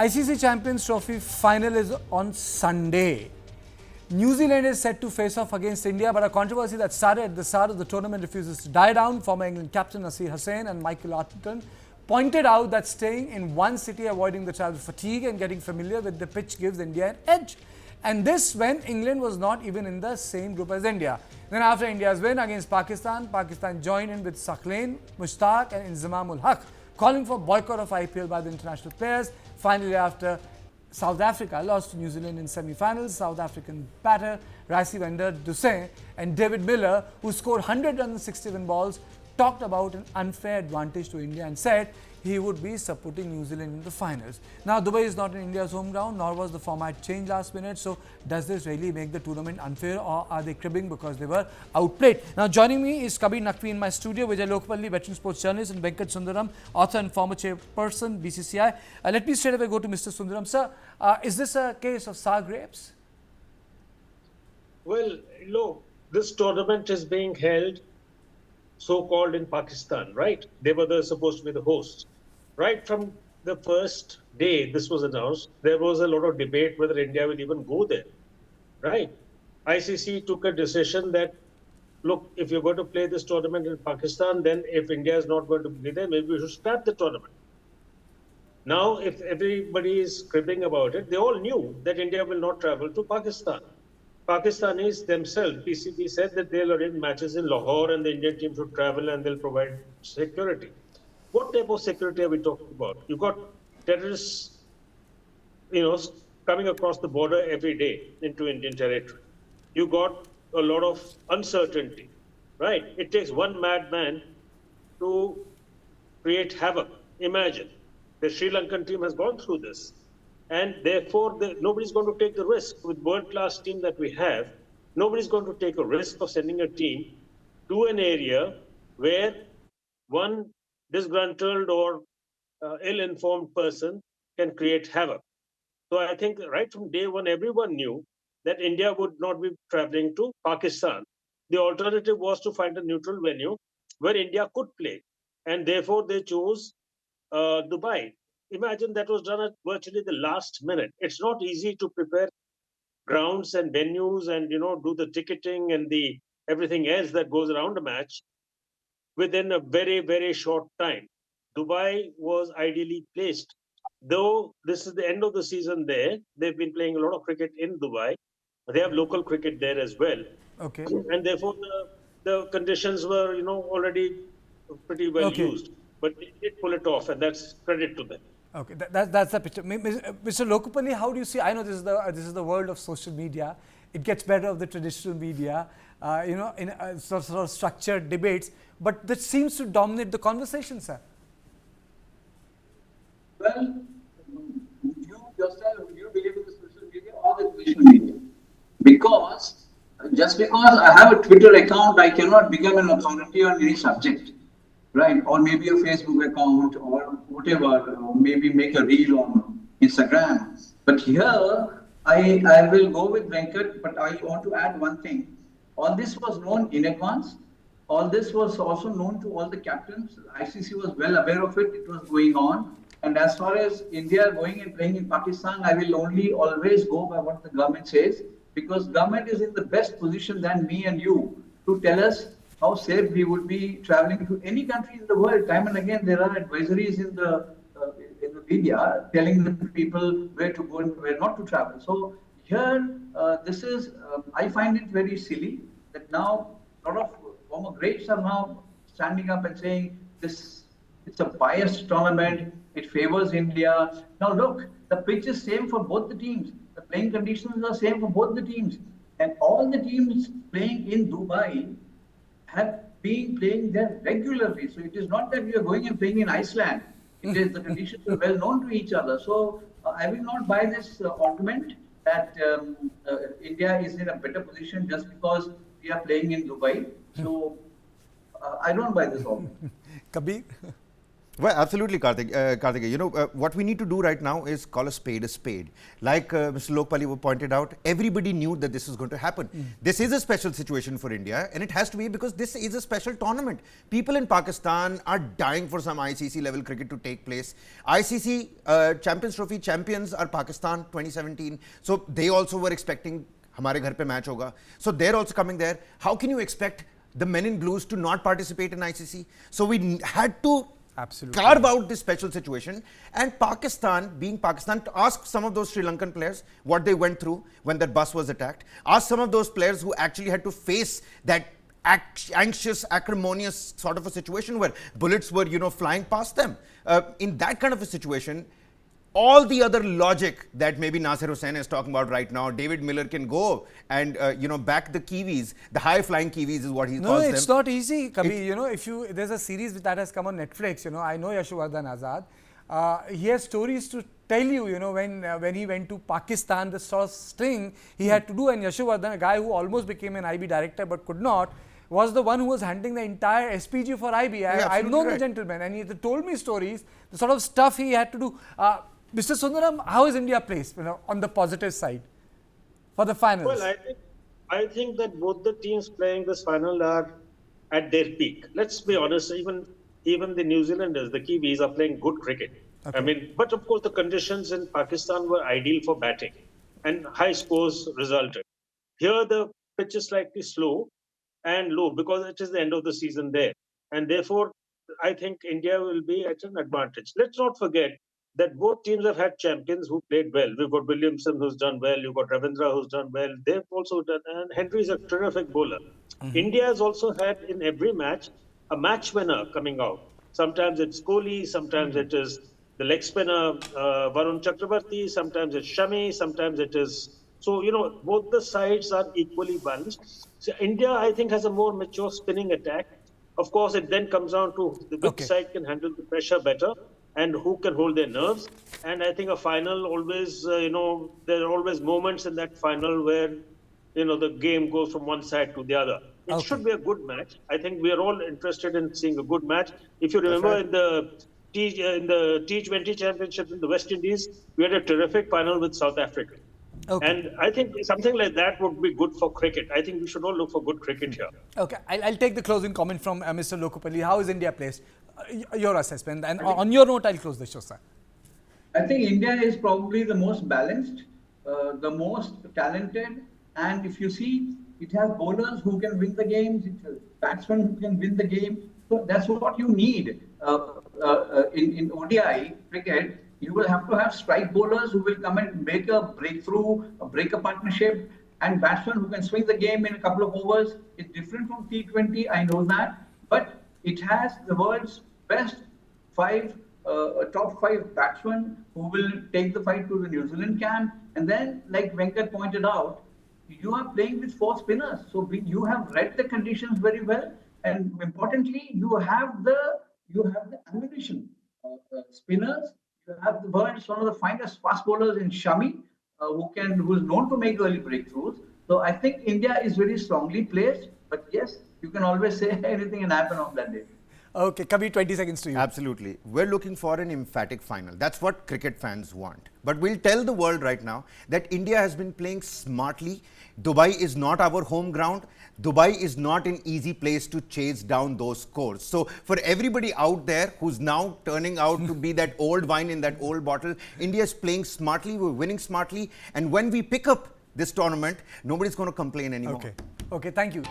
ICC Champions Trophy final is on Sunday. New Zealand is set to face off against India, but a controversy that started at the start of the tournament refuses to die down. Former England captain Nasser Hussain and Michael Atherton pointed out that staying in one city, avoiding the travel fatigue and getting familiar with the pitch gives India an edge. And this when England was not even in the same group as India. Then after India's win against Pakistan, Pakistan joined in with Sakleen, Mushtaq and Inzamam ul Haq, calling for boycott of IPL by the international players. Finally, after South Africa lost to New Zealand in semi-finals, South African batter Raisivander Dussain and David Miller, who scored 100 runs in 61 balls, talked about an unfair advantage to India and said he would be supporting New Zealand in the finals. Now, Dubai is not in India's home ground, nor was the format changed last minute. So, does this really make the tournament unfair, or are they cribbing because they were outplayed? Now, joining me is Kabir Naqvi in my studio, Vijay Lokapalli, veteran sports journalist, and Venkat Sundaram, author and former chairperson, BCCI. Let me straight away go to Mr. Sundaram. Sir, is this a case of sour grapes? Well, look, this tournament is being held so-called in Pakistan, right? They were supposed to be the hosts. Right from the first day this was announced, there was a lot of debate whether India will even go there, right? ICC took a decision that, look, if you're going to play this tournament in Pakistan, then if India is not going to be there, maybe we should scrap the tournament. Now, if everybody is cribbing about it, they all knew that India will not travel to Pakistan. Pakistanis themselves, PCB said that they'll arrange matches in Lahore and the Indian team should travel and they'll provide security. What type of security are we talking about? You've got terrorists, coming across the border every day into Indian territory. You got a lot of uncertainty, right? It takes one madman to create havoc. Imagine the Sri Lankan team has gone through this, and therefore nobody's going to take the risk with world-class team that we have. Nobody's going to take a risk of sending a team to an area where one disgruntled or ill-informed person can create havoc. So I think right from day one, everyone knew that India would not be traveling to Pakistan. The alternative was to find a neutral venue where India could play. And therefore, they chose Dubai. Imagine that was done at virtually the last minute. It's not easy to prepare grounds and venues and, do the ticketing and the everything else that goes around a match within a very, very short time. Dubai was ideally placed. Though this is the end of the season there, they've been playing a lot of cricket in Dubai. They have local cricket there as well. Okay. And therefore, the conditions were, already pretty well used. But they did pull it off, and that's credit to them. Okay, that's the picture. Mr. Lokapalli, how do you see? I know this is the world of social media. It gets better of the traditional media, in sort of structured debates, but that seems to dominate the conversation, sir. Well, would you believe in the social media or the traditional media? Because just because I have a Twitter account, I cannot become an authority on any subject. Right, or maybe a Facebook account or whatever, or maybe make a reel on Instagram. But here, I will go with Venkat, but I want to add one thing. All this was known in advance. All this was also known to all the captains. ICC was well aware of it. It was going on. And as far as India going and playing in Pakistan, I will only always go by what the government says, because government is in the best position than me and you to tell us how safe we would be traveling to any country in the world. Time and again, there are advisories in the media telling the people where to go and where not to travel. So here, I find it very silly that now a lot of former greats are now standing up and saying it's a biased tournament, it favors India. Now look, the pitch is same for both the teams. The playing conditions are same for both the teams. And all the teams playing in Dubai have been playing there regularly. So it is not that we are going and playing in Iceland. It is the conditions are well known to each other. So I will not buy this argument that India is in a better position just because we are playing in Dubai. So I don't buy this argument. Kabir? Well, absolutely, Karthik. What we need to do right now is call a spade a spade. Like Mr. Lokpali pointed out, everybody knew that this was going to happen. This is a special situation for India, and it has to be because this is a special tournament. People in Pakistan are dying for some ICC level cricket to take place. ICC Champions Trophy champions are Pakistan 2017. So they also were expecting हमारे घर पे match होगा. So they're also coming there. How can you expect the men in blues to not participate in ICC? So we had to carve out this special situation, and Pakistan, being Pakistan, to ask some of those Sri Lankan players what they went through when that bus was attacked. Ask some of those players who actually had to face that anxious, acrimonious sort of a situation where bullets were, flying past them. In that kind of a situation, all the other logic that maybe Nasser Hussain is talking about right now, David Miller can go and back the Kiwis, the high-flying Kiwis is what he calls them. No, it's not easy, Kabir. There's a series that has come on Netflix. I know Yashwardhan Azad. He has stories to tell you. When he went to Pakistan, the sort of sting he had to do, and Yashwardhan, a guy who almost became an IB director but could not, was the one who was handling the entire SPG for IB. I know the gentleman, and he told me stories, the sort of stuff he had to do. Mr. Sundaram, how is India placed on the positive side for the finals? Well, I think that both the teams playing this final are at their peak. Let's be honest, even the New Zealanders, the Kiwis, are playing good cricket. Okay. But of course the conditions in Pakistan were ideal for batting and high scores resulted. Here the pitch is slightly slow and low because it is the end of the season there. And therefore, I think India will be at an advantage. Let's not forget that both teams have had champions who played well. We've got Williamson who's done well. You've got Ravindra who's done well. They've also done, and Henry's a terrific bowler. India has also had in every match a match winner coming out. Sometimes it's Kohli, sometimes it is the leg spinner Varun Chakravarti, sometimes it's Shami, sometimes it is. So, both the sides are equally balanced. So India, I think, has a more mature spinning attack. Of course, it then comes down to which side can handle the pressure better and who can hold their nerves. And I think a final always, there are always moments in that final where, the game goes from one side to the other. It should be a good match. I think we are all interested in seeing a good match. If you remember in the T20 Championship in the West Indies, we had a terrific final with South Africa. And I think something like that would be good for cricket. I think we should all look for good cricket here. Okay, I'll take the closing comment from Mr. Lokpali. How is India placed? Your assessment. And on your note, I'll close the show, sir. I think India is probably the most balanced, the most talented. And if you see, it has bowlers who can win the games, it has batsmen who can win the game. So that's what you need. In ODI cricket, you will have to have strike bowlers who will come and make a breakthrough, break a partnership, and batsmen who can swing the game in a couple of overs. It's different from T20, I know that, but it has the world's best top five batsmen who will take the fight to the New Zealand camp. And then, like Venkat pointed out, you are playing with 4 spinners. So you have read the conditions very well, and importantly, you have the ammunition. Spinners. You have the world's one of the finest fast bowlers in Shami, who is known to make early breakthroughs. So I think India is very strongly placed. But yes, you can always say anything can happen on that day. Okay, Kabir, 20 seconds to you. Absolutely. We're looking for an emphatic final. That's what cricket fans want. But we'll tell the world right now that India has been playing smartly. Dubai is not our home ground. Dubai is not an easy place to chase down those scores. So for everybody out there who's now turning out to be that old wine in that old bottle, India is playing smartly, we're winning smartly. And when we pick up this tournament, nobody's going to complain anymore. Okay, thank you.